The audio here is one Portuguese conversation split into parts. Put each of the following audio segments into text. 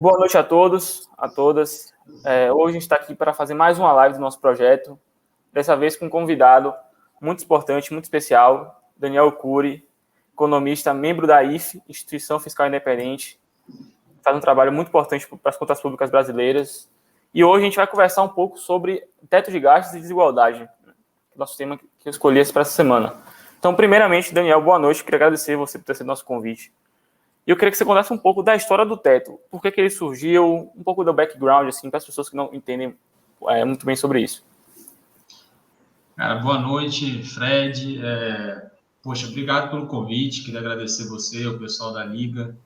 Boa noite a todos, a todas. Hoje a gente está aqui para fazer mais uma live do nosso projeto, dessa vez com um convidado muito importante, muito especial, Daniel Cury, economista, membro da IFE, Instituição Fiscal Independente, faz um trabalho muito importante para as contas públicas brasileiras. E hoje a gente vai conversar um pouco sobre teto de gastos e desigualdade, nosso tema que eu escolhi para essa semana. Então, primeiramente, Daniel, boa noite, queria agradecer você por ter aceito nosso convite. E eu queria que você contasse um pouco da história do teto. Por que ele surgiu, um pouco do background, assim, para as pessoas que não entendem muito bem sobre isso. Cara, boa noite, Fred. Poxa, obrigado pelo convite. Queria agradecer você, o pessoal da Liga.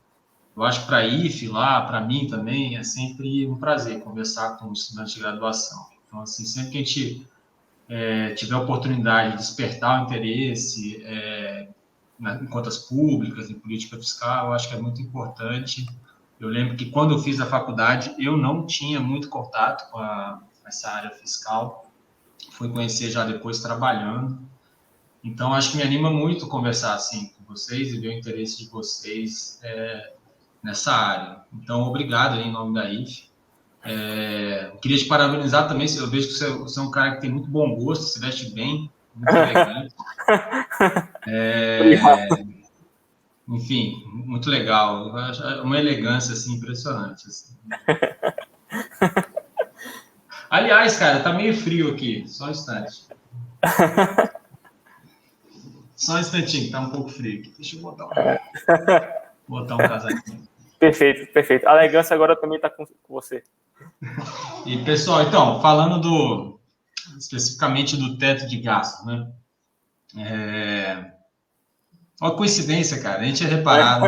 Eu acho que para a IFE lá, para mim também, é sempre um prazer conversar com estudantes de graduação. Então, assim, sempre que a gente tiver a oportunidade de despertar o interesse em contas públicas, em política fiscal, eu acho que é muito importante. Eu lembro que quando eu fiz a faculdade, eu não tinha muito contato com essa área fiscal. Fui conhecer já depois trabalhando. Então, acho que me anima muito conversar assim com vocês e ver o interesse de vocês nessa área. Então, obrigado em nome da IFE. Queria te parabenizar também. Eu vejo que você é um cara que tem muito bom gosto, se veste bem, muito elegante. Enfim, muito legal. Uma elegância assim, impressionante. Assim. Aliás, cara, tá meio frio aqui. Só um instante. Só um instantinho, tá um pouco frio aqui. Deixa eu botar um casaquinho. Perfeito, perfeito. A elegância agora também está com você. E, pessoal, então, falando especificamente do teto de gastos, né? Uma coincidência, cara. A gente tinha reparado.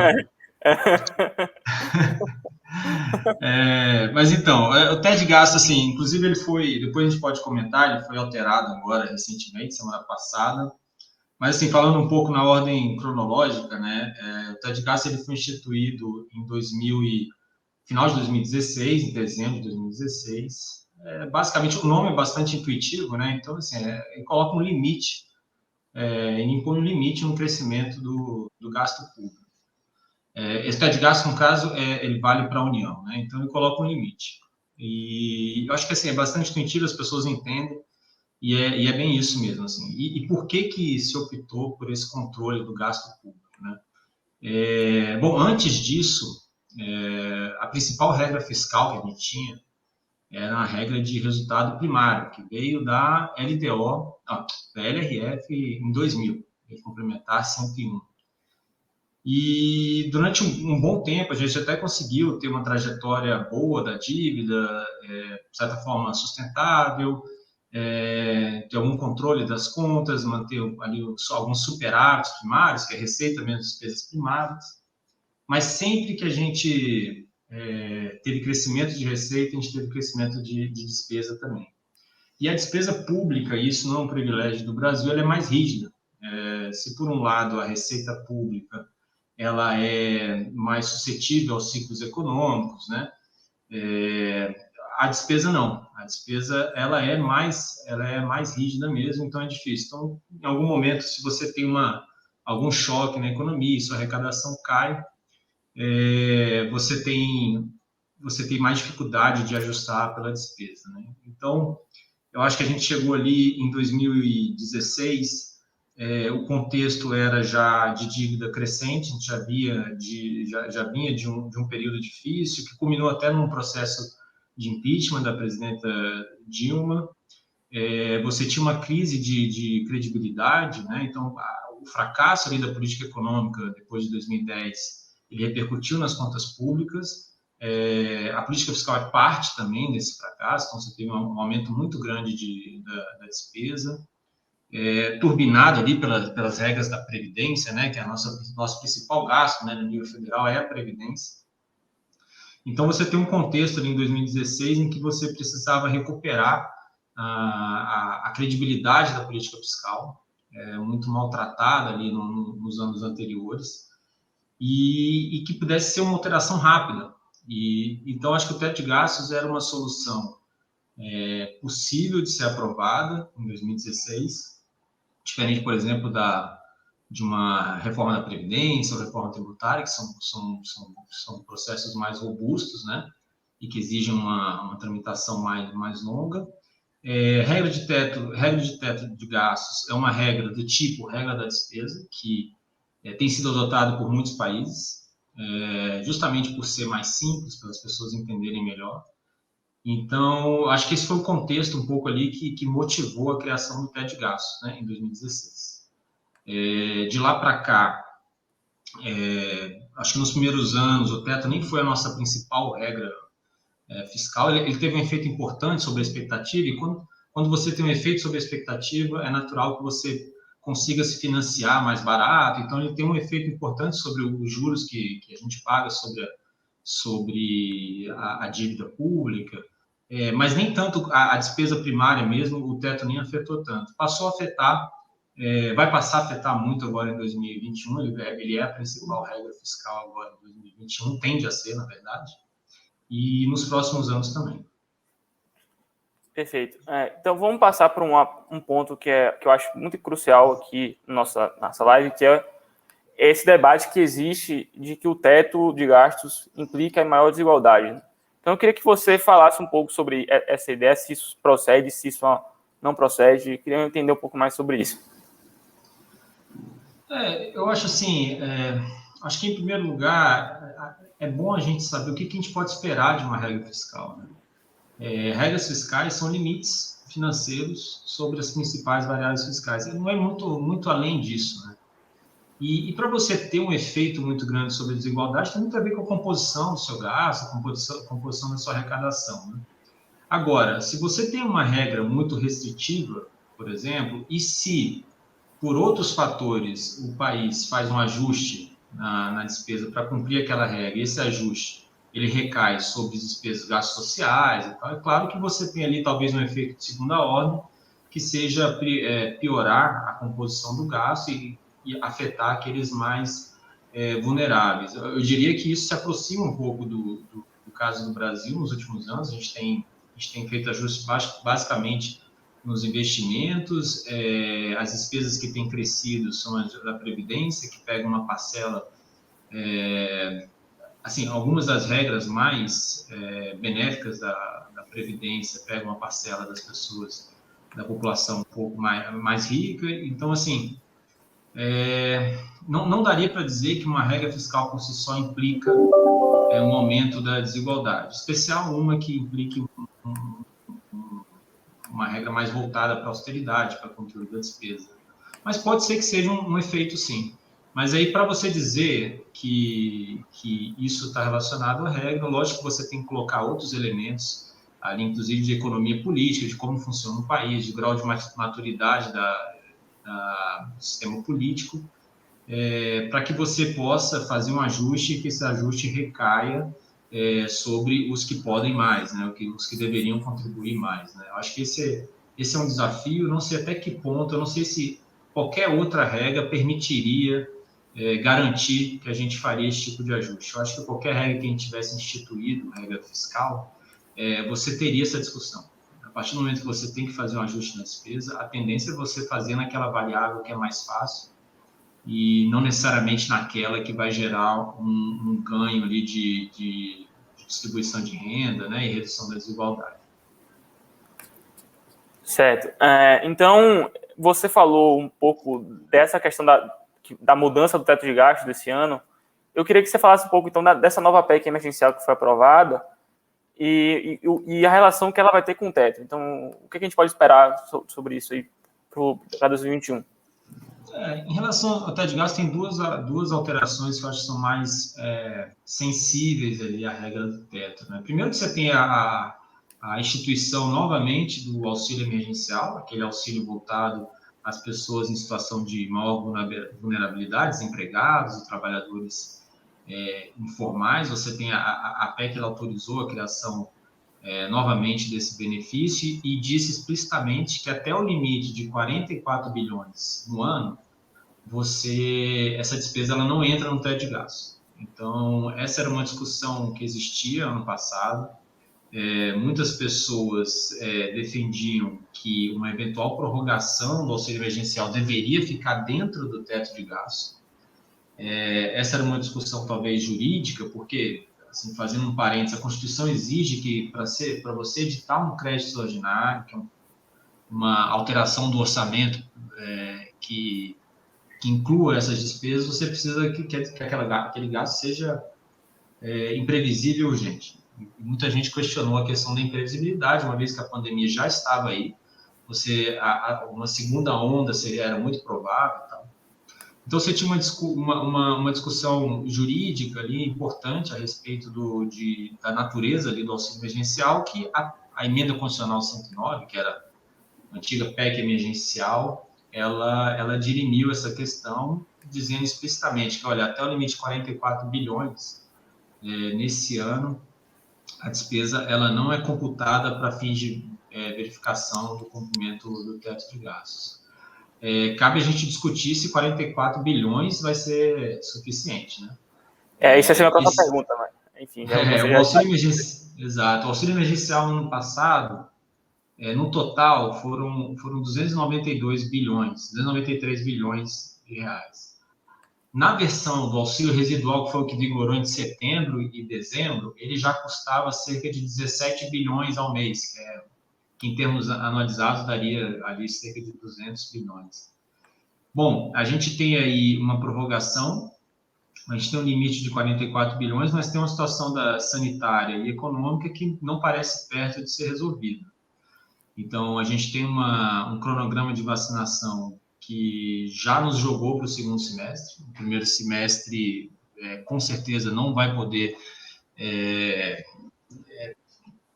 Mas então, o teto de gastos, assim, inclusive ele foi, depois a gente pode comentar, ele foi alterado agora recentemente, semana passada. Mas, assim, falando um pouco na ordem cronológica, né? O teto de gastos ele foi instituído em final de 2016, em dezembro de 2016. Basicamente, o nome é bastante intuitivo, né? Então, assim, ele coloca um limite, ele impõe um limite no crescimento do gasto público. Esse teto de gasto, no caso, ele vale para a União, né? Então, ele coloca um limite. E eu acho que, assim, é bastante intuitivo, as pessoas entendem, e é bem isso mesmo, assim. E por que se optou por esse controle do gasto público, né? Bom, antes disso, a principal regra fiscal que a gente tinha era a regra de resultado primário, que veio da LDO, da LRF em 2000, complementar 101. E durante um bom tempo, a gente até conseguiu ter uma trajetória boa da dívida, de certa forma sustentável, ter algum controle das contas, manter ali alguns superávites primários, que é receita menos despesas primárias. Mas sempre que a gente teve crescimento de receita, a gente teve crescimento de despesa também. E a despesa pública, e isso não é um privilégio do Brasil, ela é mais rígida. Se por um lado a receita pública ela é mais suscetível aos ciclos econômicos, né? A despesa não. A despesa ela é mais rígida mesmo, então é difícil. Então, em algum momento, se você tem algum choque na economia, sua arrecadação cai, você tem mais dificuldade de ajustar pela despesa, né? Então, eu acho que a gente chegou ali em 2016, o contexto era já de dívida crescente, a gente já vinha de um período difícil, que culminou até num processo de impeachment da presidenta Dilma. Você tinha uma crise de credibilidade, né? Então, o fracasso ali da política econômica depois de 2010, ele repercutiu nas contas públicas. A política fiscal é parte também desse fracasso, então você teve um aumento muito grande da despesa, turbinado ali pelas regras da Previdência, né, que é nosso principal gasto, né, no nível federal é a Previdência. Então, você tem um contexto ali em 2016 em que você precisava recuperar a credibilidade da política fiscal, muito maltratada ali nos anos anteriores, e que pudesse ser uma alteração rápida. Então, acho que o teto de gastos era uma solução possível de ser aprovada em 2016, diferente, por exemplo, de uma reforma da Previdência ou reforma tributária, que são processos mais robustos, né? e que exigem uma tramitação mais longa. Regra de teto de gastos é uma regra do tipo regra da despesa, que tem sido adotada por muitos países, justamente por ser mais simples, para as pessoas entenderem melhor. Então, acho que esse foi o contexto um pouco ali que motivou a criação do teto de gastos, né, em 2016. De lá para cá, acho que nos primeiros anos o teto nem foi a nossa principal regra fiscal, ele teve um efeito importante sobre a expectativa, e quando você tem um efeito sobre a expectativa, é natural que você consiga se financiar mais barato, então ele tem um efeito importante sobre os juros que a gente paga sobre a dívida pública, mas nem tanto a despesa primária mesmo, o teto nem afetou tanto. Passou a afetar, vai passar a afetar muito agora em 2021, ele é a principal regra fiscal agora em 2021, tende a ser, na verdade, e nos próximos anos também. Perfeito. Então, vamos passar para um ponto que eu acho muito crucial aqui na nossa live, que é esse debate que existe de que o teto de gastos implica em maior desigualdade. Então, eu queria que você falasse um pouco sobre essa ideia, se isso procede, se isso não procede. Eu queria entender um pouco mais sobre isso. Eu acho assim, acho que em primeiro lugar é bom a gente saber o que a gente pode esperar de uma regra fiscal, né? Regras fiscais são limites financeiros sobre as principais variáveis fiscais. Não é muito além disso, né? E para você ter um efeito muito grande sobre a desigualdade, tem muito a ver com a composição do seu gasto, a composição da sua arrecadação, né? Agora, se você tem uma regra muito restritiva, por exemplo, e se por outros fatores o país faz um ajuste na despesa para cumprir aquela regra, e esse ajuste ele recai sobre despesas, gastos sociais e tal, é claro que você tem ali talvez um efeito de segunda ordem, que seja piorar a composição do gasto e afetar aqueles mais vulneráveis. Eu diria que isso se aproxima um pouco do caso do Brasil nos últimos anos. A gente tem feito ajustes basicamente nos investimentos, as despesas que têm crescido são as da Previdência, que pega uma parcela, assim, algumas das regras mais benéficas da Previdência pegam uma parcela das pessoas, da população um pouco mais rica. Então, assim, não daria para dizer que uma regra fiscal por si só implica um aumento da desigualdade, especial uma que implique uma regra mais voltada para a austeridade, para o controle da despesa. Mas pode ser que seja um efeito, sim. Mas aí, para você dizer que isso está relacionado à regra, lógico que você tem que colocar outros elementos, ali, inclusive de economia política, de como funciona o país, de grau de maturidade do sistema político, para que você possa fazer um ajuste e que esse ajuste recaia sobre os que podem mais, né? Os que deveriam contribuir mais, né? Eu acho que esse é um desafio, não sei até que ponto, eu não sei se qualquer outra regra permitiria garantir que a gente faria esse tipo de ajuste. Eu acho que qualquer regra que a gente tivesse instituído, regra fiscal, você teria essa discussão. A partir do momento que você tem que fazer um ajuste na despesa, a tendência é você fazer naquela variável que é mais fácil e não necessariamente naquela que vai gerar um ganho ali de distribuição de renda, né, e redução da desigualdade. Certo. Então, você falou um pouco dessa questão da mudança do teto de gastos desse ano. Eu queria que você falasse um pouco, então, dessa nova PEC emergencial que foi aprovada e a relação que ela vai ter com o teto. Então, o que a gente pode esperar sobre isso aí para 2021? Em relação ao teto de gastos, tem duas alterações que eu acho que são mais sensíveis ali à regra do teto, né? Primeiro que você tem a instituição novamente do auxílio emergencial, aquele auxílio voltado às pessoas em situação de maior vulnerabilidade, desempregados, trabalhadores informais. Você tem a PEC, ela autorizou a criação novamente desse benefício e disse explicitamente que até o limite de 44 bilhões no ano, essa despesa ela não entra no teto de gastos. Então, essa era uma discussão que existia ano passado. Muitas pessoas defendiam que uma eventual prorrogação do auxílio emergencial deveria ficar dentro do teto de gastos. Essa era uma discussão talvez jurídica, porque assim, fazendo um parênteses, a Constituição exige que para você editar um crédito extraordinário, que é uma alteração do orçamento que inclua essas despesas, você precisa que aquele gasto seja imprevisível e urgente. E muita gente questionou a questão da imprevisibilidade, uma vez que a pandemia já estava aí, uma segunda onda era muito provável. Tal. Então, você tinha uma discussão jurídica ali importante a respeito da natureza ali do auxílio emergencial, que a emenda constitucional 109, que era a antiga PEC emergencial, ela dirimiu essa questão, dizendo explicitamente que, olha, até o limite de 44 bilhões nesse ano, a despesa ela não é computada para fins de verificação do cumprimento do teto de gastos. Cabe a gente discutir se 44 bilhões vai ser suficiente, né? Isso é a próxima pergunta, mas enfim. O auxílio emergencial, exato. O auxílio emergencial no ano passado, no total, foram 292 bilhões, 293 bilhões de reais. Na versão do auxílio residual, que foi o que vigorou entre setembro e dezembro, ele já custava cerca de 17 bilhões ao mês, que em termos anualizados daria ali cerca de 200 bilhões. Bom, a gente tem aí uma prorrogação, a gente tem um limite de 44 bilhões, mas tem uma situação sanitária e econômica que não parece perto de ser resolvida. Então, a gente tem um cronograma de vacinação que já nos jogou para o segundo semestre. O primeiro semestre, com certeza, não vai poder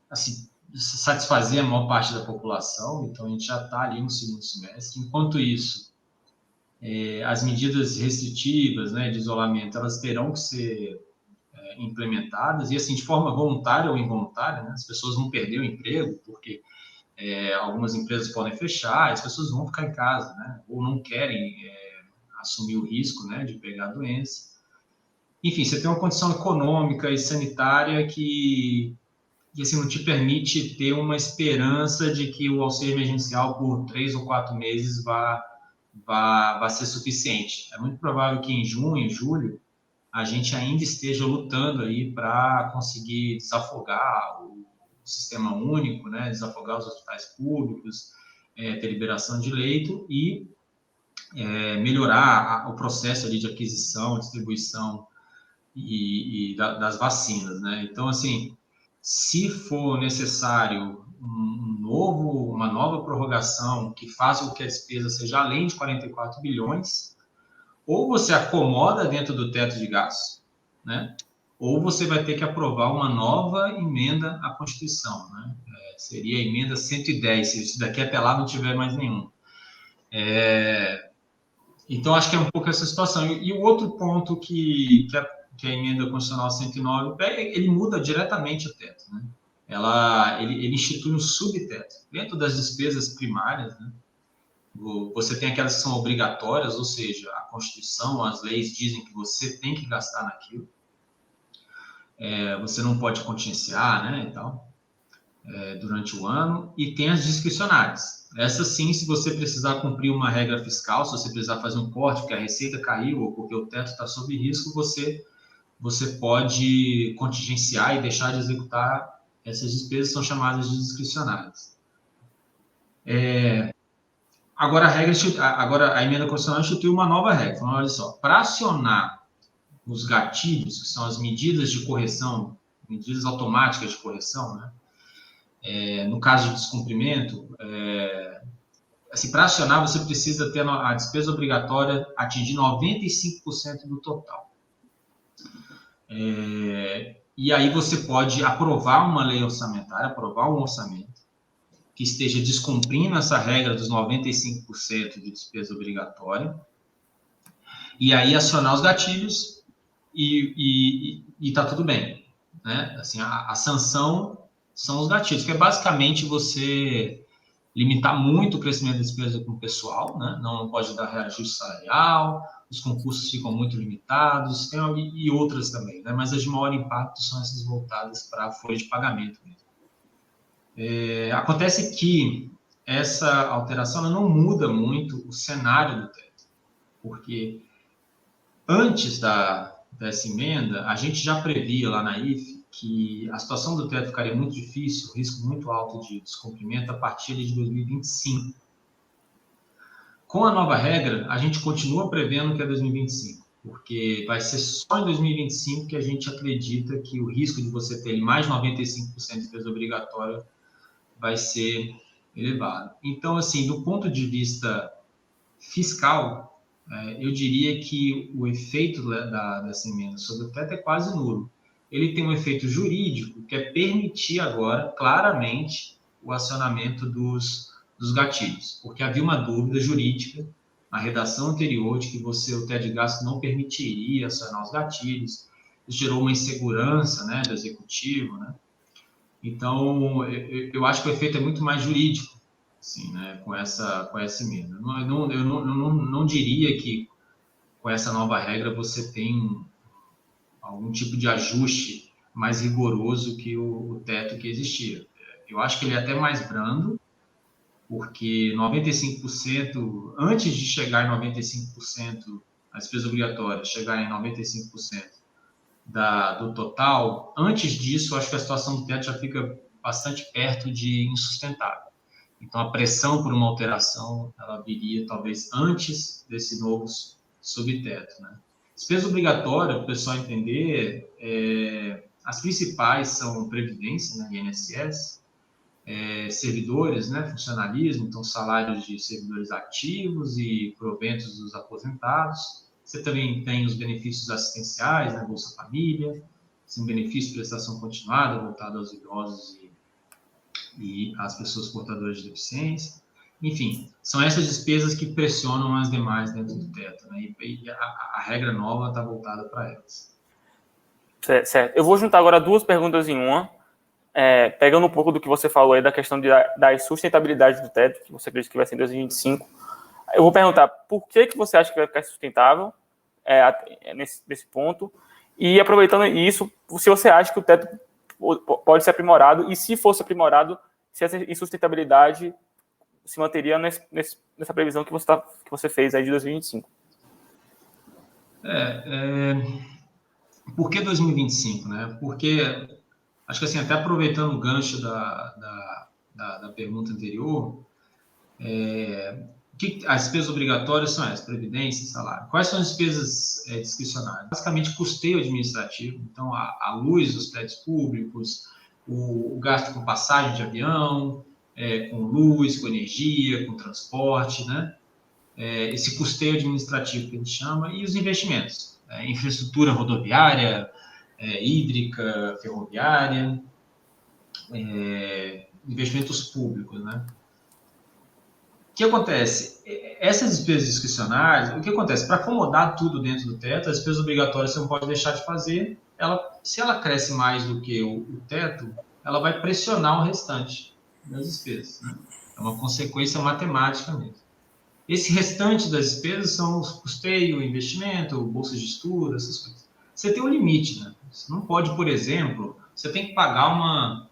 assim, satisfazer a maior parte da população. Então, a gente já está ali no segundo semestre. Enquanto isso, as medidas restritivas, né, de isolamento, elas terão que ser implementadas, e assim, de forma voluntária ou involuntária, né? As pessoas vão perder o emprego, porque algumas empresas podem fechar, as pessoas vão ficar em casa, né? Ou não querem assumir o risco, né, de pegar a doença. Enfim, você tem uma condição econômica e sanitária que assim, não te permite ter uma esperança de que o auxílio emergencial por 3 ou 4 meses vá ser suficiente. É muito provável que em junho, julho, a gente ainda esteja lutando aí para conseguir desafogar o sistema único, né, desafogar os hospitais públicos, ter liberação de leito e melhorar o processo ali de aquisição, distribuição das vacinas, né? Então, assim, se for necessário uma nova prorrogação que faça com que a despesa seja além de 44 bilhões, ou você acomoda dentro do teto de gastos, né? Ou você vai ter que aprovar uma nova emenda à Constituição, né? Seria a emenda 110, se daqui até lá não tiver mais nenhum. Então, acho que é um pouco essa situação. E o outro ponto que a emenda constitucional 109, ele muda diretamente o teto, né? Ele institui um subteto. Dentro das despesas primárias, né? Você tem aquelas que são obrigatórias, ou seja, a Constituição, as leis dizem que você tem que gastar naquilo. Você não pode contingenciar, né, e tal, durante o ano. E tem as discricionárias. Essas sim, se você precisar cumprir uma regra fiscal, se você precisar fazer um corte porque a receita caiu ou porque o teto está sob risco, você pode contingenciar e deixar de executar essas despesas, são chamadas de discricionárias. Agora, a emenda constitucional instituiu uma nova regra. Então, olha só, para acionar os gatilhos, que são as medidas de correção, medidas automáticas de correção, né? No caso de descumprimento, assim, para acionar, você precisa ter a despesa obrigatória atingir 95% do total. E aí você pode aprovar uma lei orçamentária, aprovar um orçamento que esteja descumprindo essa regra dos 95% de despesa obrigatória, e aí acionar os gatilhos e tá tudo bem, né? Assim, a sanção são os gatilhos, que é basicamente você limitar muito o crescimento da despesa com o pessoal, né? Não pode dar reajuste salarial, os concursos ficam muito limitados, e outras também, né? Mas as de maior impacto são essas voltadas para a folha de pagamento mesmo. Acontece que essa alteração não muda muito o cenário do teto, porque antes da dessa emenda, a gente já previa lá na IFE que a situação do teto ficaria muito difícil, risco muito alto de descumprimento a partir de 2025. Com a nova regra, a gente continua prevendo que é 2025, porque vai ser só em 2025 que a gente acredita que o risco de você ter mais de 95% de despesa obrigatória vai ser elevado. Então, assim, do ponto de vista fiscal, eu diria que o efeito dessa emenda sobre o teto é quase nulo. Ele tem um efeito jurídico, que é permitir agora, claramente, o acionamento dos gatilhos, porque havia uma dúvida jurídica na redação anterior de que o teto de gasto não permitiria acionar os gatilhos. Isso gerou uma insegurança, né, do executivo, né? Então, eu acho que o efeito é muito mais jurídico, assim, né, com essa emenda. Eu não diria que com essa nova regra você tem algum tipo de ajuste mais rigoroso que o teto que existia. Eu acho que ele é até mais brando, porque 95%, antes de chegar em 95%, a despesa obrigatória chegar em 95% do total, antes disso, acho que a situação do teto já fica bastante perto de insustentável. Então, a pressão por uma alteração, ela viria talvez antes desse novo subteto, né? Despesa obrigatória, para o pessoal entender, as principais são Previdência, né, INSS, servidores, né, funcionalismo, então salários de servidores ativos e proventos dos aposentados. Você também tem os benefícios assistenciais, né, Bolsa Família, tem benefício de prestação continuada voltado aos idosos e às pessoas portadoras de deficiência. Enfim, são essas despesas que pressionam as demais dentro do teto, né? E a regra nova está voltada para elas. Certo. Eu vou juntar agora duas perguntas em uma, pegando um pouco do que você falou aí da questão da sustentabilidade do teto, que você acredita que vai ser em 2025. Eu vou perguntar por que você acha que vai ficar sustentável nesse ponto, e aproveitando isso, se você acha que o teto pode ser aprimorado, e se fosse aprimorado, se essa insustentabilidade se manteria nessa previsão que você fez aí de 2025. Por que 2025, né? Porque, acho que assim, até aproveitando o gancho da pergunta anterior, as despesas obrigatórias são essas, previdência e salário. Quais são as despesas discricionárias? Basicamente, custeio administrativo, então a luz dos prédios públicos, o gasto com passagem de avião, com luz, com energia, com transporte, né? Esse custeio administrativo que a gente chama, e os investimentos, infraestrutura rodoviária, hídrica, ferroviária, investimentos públicos, né? O que acontece? Essas despesas discricionárias, o que acontece? Para acomodar tudo dentro do teto, as despesas obrigatórias você não pode deixar de fazer. Se ela cresce mais do que o teto, ela vai pressionar o restante das despesas, né? É uma consequência matemática mesmo. Esse restante das despesas são os custeio, investimento, bolsas de estudo, essas coisas. Você tem um limite, né? Você não pode, por exemplo, você tem que pagar uma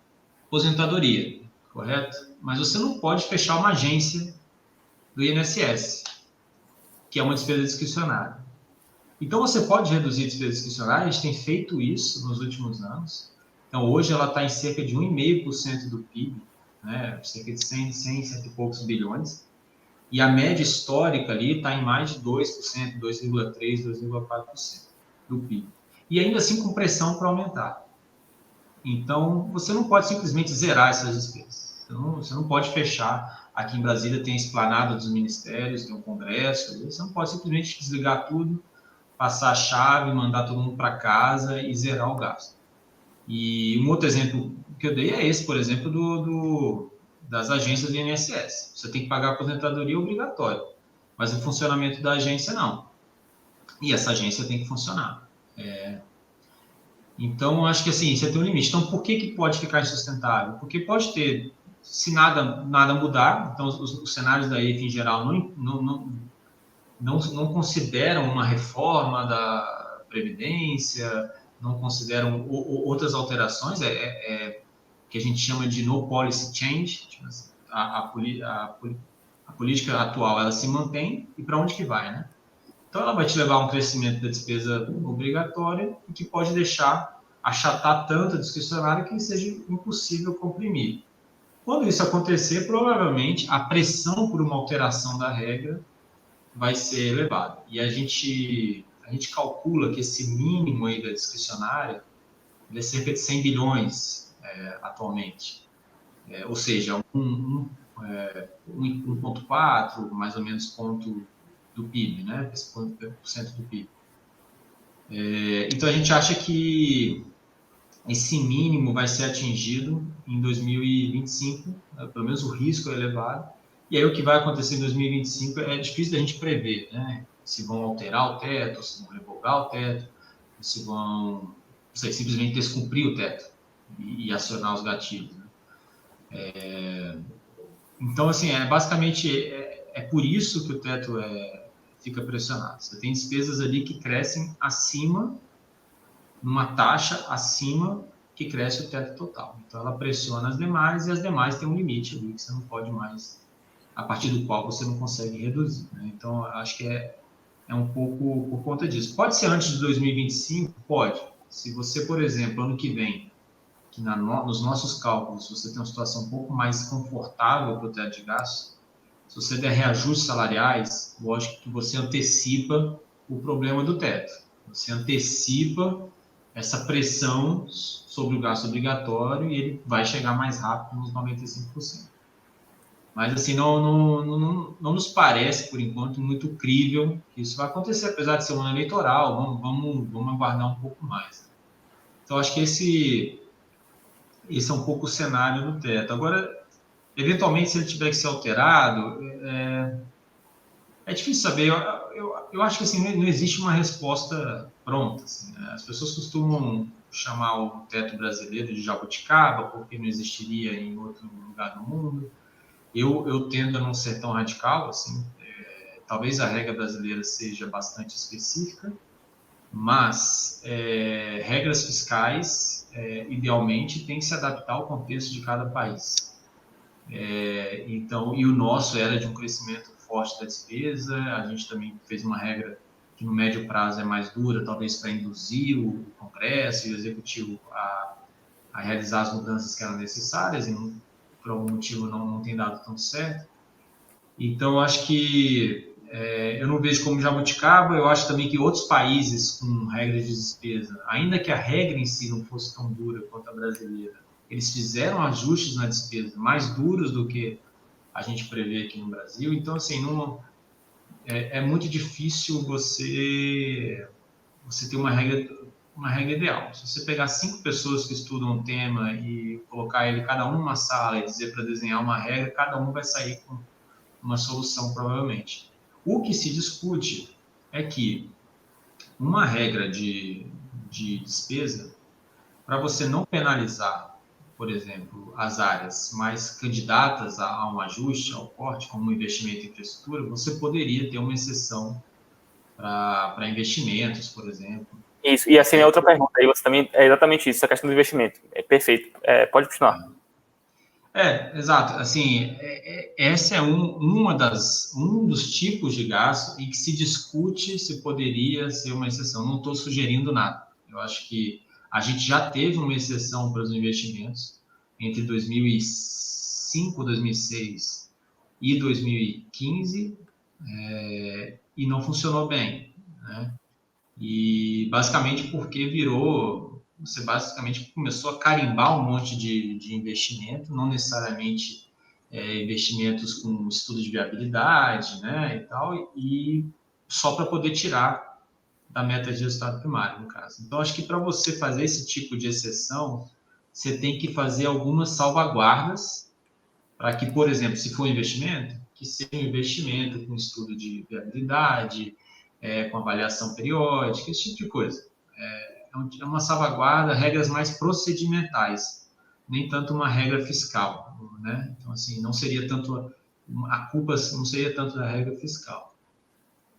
aposentadoria, correto? Mas você não pode fechar uma agência do INSS, que é uma despesa discricionária. Então, você pode reduzir a despesa discricionária, a gente tem feito isso nos últimos anos. Então, hoje ela está em cerca de 1,5% do PIB, né? Cerca de 100 e poucos bilhões. E a média histórica ali está em mais de 2%, 2,3%, 2,4% do PIB. E ainda assim com pressão para aumentar. Então, você não pode simplesmente zerar essas despesas. Você não pode fechar. Aqui em Brasília tem a esplanada dos ministérios, tem um congresso. Você não pode simplesmente desligar tudo, passar a chave, mandar todo mundo para casa e zerar o gasto. E um outro exemplo que eu dei é esse, por exemplo, das agências do INSS. Você tem que pagar a aposentadoria obrigatória, mas o funcionamento da agência não. E essa agência tem que funcionar. Então, acho que assim, você tem um limite. Então, por que pode ficar insustentável? Porque pode ter, se nada mudar, então os cenários da EIF em geral não consideram uma reforma da Previdência, não consideram outras alterações, que a gente chama de no policy change, tipo assim, a política atual ela se mantém, e para onde que vai, né? Então, ela vai te levar a um crescimento da despesa obrigatória e que pode achatar tanto a discricionária que seja impossível comprimir. Quando isso acontecer, provavelmente a pressão por uma alteração da regra vai ser elevada. E a gente calcula que esse mínimo aí da discricionária é cerca de 100 bilhões atualmente. Ou seja, 1,4 mais ou menos ponto do PIB, né? Esse % do PIB. Então, a gente acha que esse mínimo vai ser atingido em 2025, pelo menos o risco é elevado, e aí o que vai acontecer em 2025 é difícil da gente prever, né? Se vão alterar o teto, se vão revogar o teto, se vão simplesmente descumprir o teto e acionar os gatilhos. Né? Então, assim, basicamente é por isso que o teto fica pressionado. Você tem despesas ali que crescem acima, numa taxa acima que cresce o teto total. Então, ela pressiona as demais e as demais têm um limite ali que você não pode mais, a partir do qual você não consegue reduzir. Né? Então, acho que é um pouco por conta disso. Pode ser antes de 2025? Pode. Se você, por exemplo, ano que vem, que nos nossos cálculos você tem uma situação um pouco mais confortável para o teto de gastos, se você der reajustes salariais, lógico que você antecipa o problema do teto. Você antecipa essa pressão sobre o gasto obrigatório e ele vai chegar mais rápido nos 95%. Mas, assim, não nos parece, por enquanto, muito crível que isso vai acontecer, apesar de ser um ano eleitoral, vamos aguardar um pouco mais. Então, acho que esse é um pouco o cenário do teto. Agora, eventualmente, se ele tiver que ser alterado, é difícil saber. Eu acho que assim, não existe uma resposta pronta. Assim, né? As pessoas costumam chamar o teto brasileiro de jabuticaba, porque não existiria em outro lugar do mundo. Eu tendo a não ser tão radical. Assim, talvez a regra brasileira seja bastante específica, mas regras fiscais, idealmente, têm que se adaptar ao contexto de cada país. Então, e o nosso era de um crescimento forte da despesa, a gente também fez uma regra que no médio prazo é mais dura, talvez para induzir o Congresso e o Executivo a realizar as mudanças que eram necessárias e por algum motivo não tem dado tão certo. Então, acho que eu não vejo como jabuticaba, eu acho também que outros países com regras de despesa, ainda que a regra em si não fosse tão dura quanto a brasileira, eles fizeram ajustes na despesa mais duros do que a gente prevê aqui no Brasil. Então, assim, é muito difícil você ter uma regra ideal. Se você pegar 5 pessoas que estudam um tema e colocar cada um numa sala e dizer para desenhar uma regra, cada um vai sair com uma solução, provavelmente. O que se discute é que uma regra de despesa, para você não penalizar, por exemplo, as áreas mais candidatas a um ajuste, ao corte, como investimento em infraestrutura, você poderia ter uma exceção para investimentos, por exemplo. Isso, e assim é outra pergunta, aí você também, é exatamente isso, essa questão do investimento, é perfeito, pode continuar. Exato, assim, essa é um dos tipos de gasto em que se discute se poderia ser uma exceção. Não estou sugerindo nada, eu acho que a gente já teve uma exceção para os investimentos entre 2005, 2006 e 2015, e não funcionou bem, né? E basicamente porque você basicamente começou a carimbar um monte de investimento, não necessariamente investimentos com estudo de viabilidade, né, e tal, e só para poder tirar da meta de resultado primário, no caso. Então, acho que para você fazer esse tipo de exceção, você tem que fazer algumas salvaguardas para que, por exemplo, se for investimento, que seja um investimento com estudo de viabilidade, com avaliação periódica, esse tipo de coisa. É uma salvaguarda, regras mais procedimentais, nem tanto uma regra fiscal, né? Então, assim, não seria tanto a culpa, não seria tanto da regra fiscal.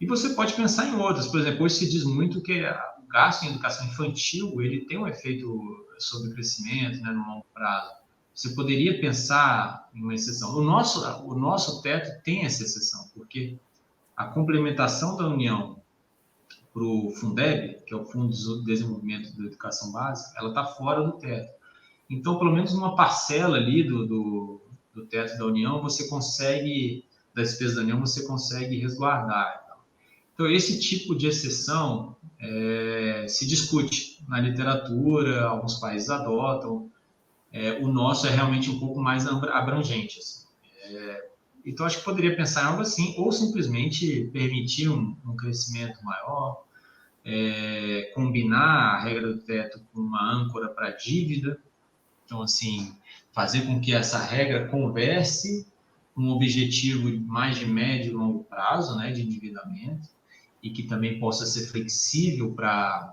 E você pode pensar em outras, por exemplo, hoje se diz muito que o gasto em educação infantil ele tem um efeito sobre o crescimento, né, no longo prazo. Você poderia pensar em uma exceção. O nosso teto tem essa exceção, porque a complementação da União para o Fundeb, que é o Fundo de Desenvolvimento da Educação Básica, ela está fora do teto. Então, pelo menos uma parcela ali do teto da União, da despesa da União, você consegue resguardar. Então, esse tipo de exceção se discute na literatura, alguns países adotam, o nosso é realmente um pouco mais abrangente. Assim. Então, acho que poderia pensar em algo assim, ou simplesmente permitir um crescimento maior, combinar a regra do teto com uma âncora para a dívida. Então, assim, fazer com que essa regra converse com um objetivo mais de médio e longo prazo, né, de endividamento, e que também possa ser flexível para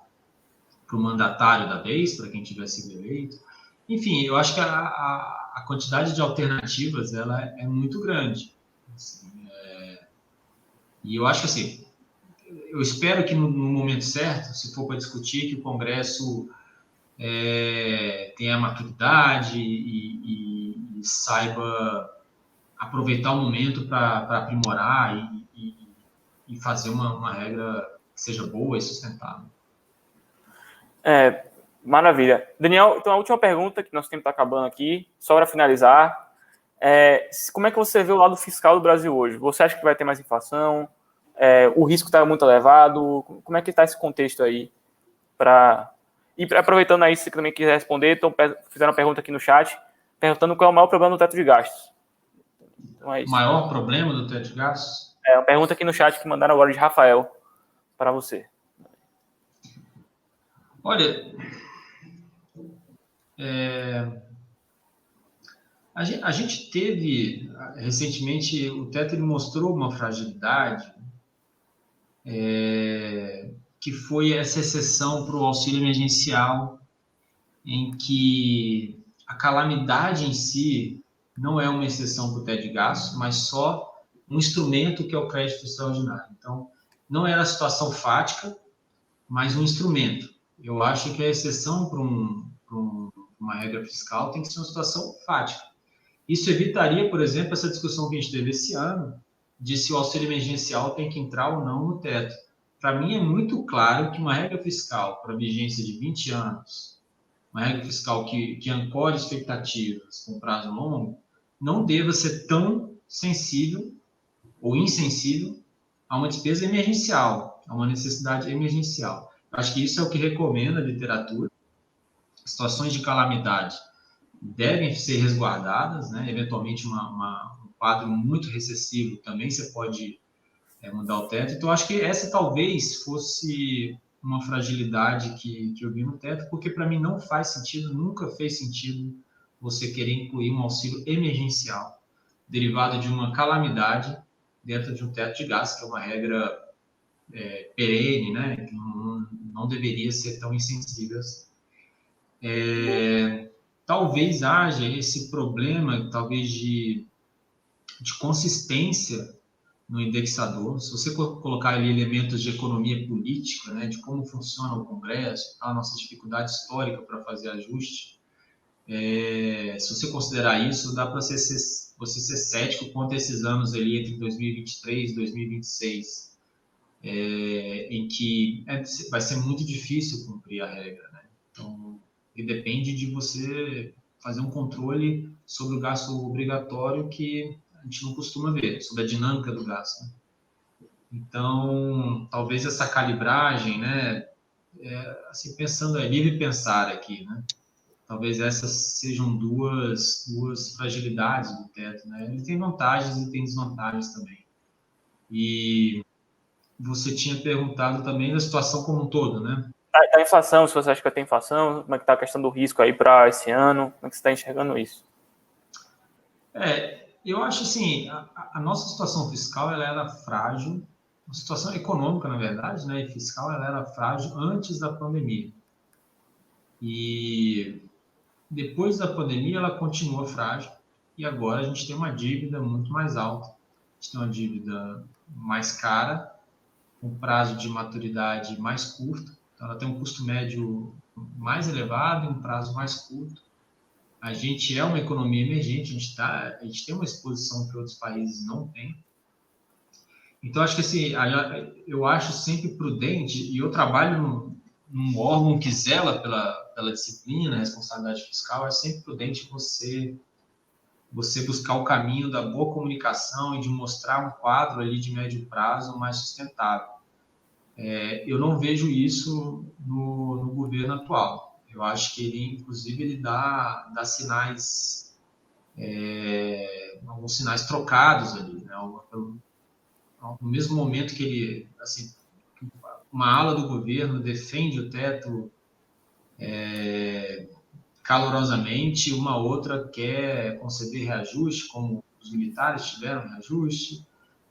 o mandatário da vez, para quem tiver sido eleito. Enfim, eu acho que a quantidade de alternativas ela é muito grande. Assim, e eu acho que, assim, eu espero que no momento certo, se for para discutir, que o Congresso tenha a maturidade e saiba aproveitar o momento para aprimorar e fazer uma regra que seja boa e sustentável. Maravilha. Daniel, então a última pergunta, que nosso tempo está acabando aqui, só para finalizar, como é que você vê o lado fiscal do Brasil hoje? Você acha que vai ter mais inflação? O risco está muito elevado? Como é que está esse contexto aí? E aproveitando aí, se você também quiser responder, fizeram uma pergunta aqui no chat, perguntando qual é o maior problema do teto de gastos. Então é isso. O maior problema do teto de gastos? Uma pergunta aqui no chat que mandaram agora de Rafael para você. Olha, a gente teve, recentemente, o teto ele mostrou uma fragilidade, que foi essa exceção para o auxílio emergencial, em que a calamidade em si não é uma exceção para o teto de gastos, mas só um instrumento que é o crédito extraordinário. Então, não era a situação fática, mas um instrumento. Eu acho que a exceção para uma regra fiscal tem que ser uma situação fática. Isso evitaria, por exemplo, essa discussão que a gente teve esse ano, de se o auxílio emergencial tem que entrar ou não no teto. Para mim, é muito claro que uma regra fiscal para vigência de 20 anos, uma regra fiscal que ancore expectativas com prazo longo, não deva ser tão sensível ou insensível a uma despesa emergencial, a uma necessidade emergencial. Acho que isso é o que recomenda a literatura. Situações de calamidade devem ser resguardadas, né? Eventualmente, um quadro muito recessivo também você pode mudar o teto. Então, acho que essa talvez fosse uma fragilidade que eu vi no teto, porque para mim não faz sentido, nunca fez sentido você querer incluir um auxílio emergencial derivado de uma calamidade dentro de um teto de gastos, que é uma regra perene, né? Que não deveria ser tão insensível assim. Talvez haja esse problema, talvez de consistência no indexador. Se você colocar ali elementos de economia política, né, de como funciona o Congresso, a nossa dificuldade histórica para fazer ajuste, se você considerar isso, dá para você ser cético quanto a esses anos ali entre 2023 e 2026, em que vai ser muito difícil cumprir a regra, né? Então, e depende de você fazer um controle sobre o gasto obrigatório que a gente não costuma ver, sobre a dinâmica do gasto, né? Então, talvez essa calibragem, né, assim, pensando, livre pensar aqui, né, talvez essas sejam duas fragilidades do teto, né, ele tem vantagens e tem desvantagens também. E você tinha perguntado também da situação como um todo, né? A inflação, se você acha que vai ter inflação, como é que está a questão do risco aí para esse ano, como é que você está enxergando isso? Eu acho assim, a nossa situação fiscal ela era frágil, a situação econômica, na verdade, né, e fiscal, ela era frágil antes da pandemia. E depois da pandemia ela continua frágil e agora a gente tem uma dívida muito mais alta. A gente tem uma dívida mais cara, com prazo de maturidade mais curto, então ela tem um custo médio mais elevado e um prazo mais curto. A gente é uma economia emergente, a gente tem uma exposição que outros países não têm. Então, acho que assim, eu acho sempre prudente, e eu trabalho num órgão que zela pela disciplina, responsabilidade fiscal, é sempre prudente você buscar o caminho da boa comunicação e de mostrar um quadro ali de médio prazo mais sustentável. Eu não vejo isso no governo atual. Eu acho que ele, inclusive, ele dá sinais, alguns sinais trocados ali, né? No mesmo momento que ele, assim, uma ala do governo defende o teto calorosamente, uma outra quer conceder reajuste, como os militares tiveram reajuste,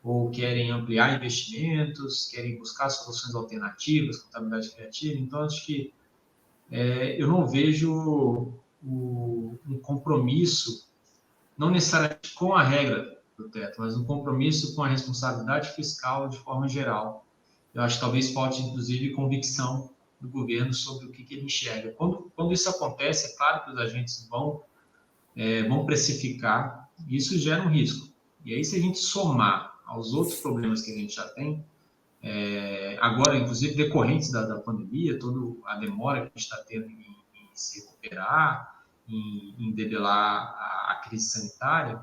ou querem ampliar investimentos, querem buscar soluções alternativas, contabilidade criativa. Então, acho que eu não vejo um compromisso, não necessariamente com a regra do teto, mas um compromisso com a responsabilidade fiscal de forma geral. Eu acho que talvez falte, inclusive, convicção do governo sobre o que ele enxerga. Quando isso acontece, é claro que os agentes vão precificar, e isso gera um risco. E aí, se a gente somar aos outros problemas que a gente já tem, agora, inclusive, decorrentes da pandemia, toda a demora que a gente está tendo em se recuperar, em debelar a crise sanitária,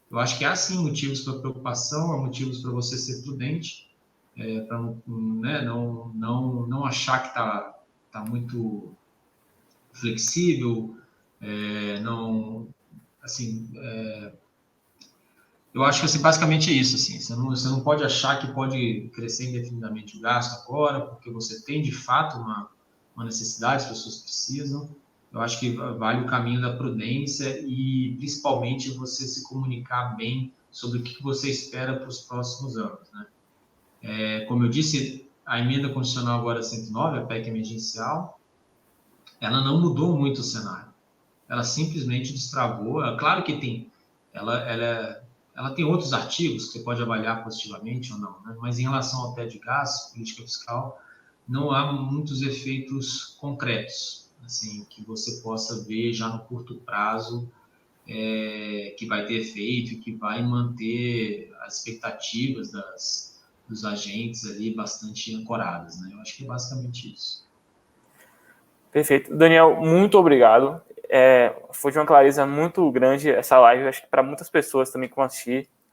eu acho que há sim motivos para preocupação, há motivos para você ser prudente, para não achar que está muito flexível, não, assim, eu acho que assim, basicamente é isso, assim, você não pode achar que pode crescer indefinidamente o gasto agora, porque você tem de fato uma necessidade, as pessoas precisam. Eu acho que vale o caminho da prudência e principalmente você se comunicar bem sobre o que você espera para os próximos anos, né? Como eu disse, a emenda constitucional agora 109, a PEC emergencial, ela não mudou muito o cenário. Ela simplesmente destravou. Claro que tem, ela tem outros artigos que você pode avaliar positivamente ou não, né? Mas em relação ao teto de gastos, política fiscal, não há muitos efeitos concretos, assim, que você possa ver já no curto prazo, que vai ter efeito e que vai manter as expectativas dos agentes ali bastante ancoradas, né? Eu acho que é basicamente isso. Perfeito. Daniel, muito obrigado. Foi de uma clareza muito grande essa live. Acho que para muitas pessoas também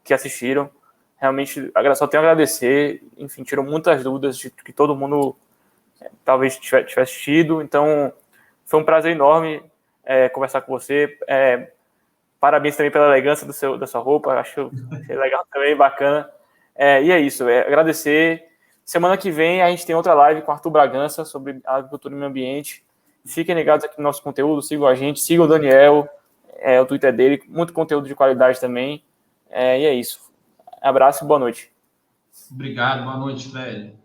que assistiram, realmente só tenho a agradecer. Enfim, tirou muitas dúvidas de que todo mundo talvez tivesse tido. Então, foi um prazer enorme conversar com você. Parabéns também pela elegância da sua roupa. Achei legal também, bacana. E é isso. Agradecer. Semana que vem a gente tem outra live com Arthur Bragança sobre agricultura e meio ambiente. Fiquem ligados aqui no nosso conteúdo, sigam a gente, sigam o Daniel, o Twitter dele, muito conteúdo de qualidade também. E é isso. Abraço e boa noite. Obrigado, boa noite, Fred.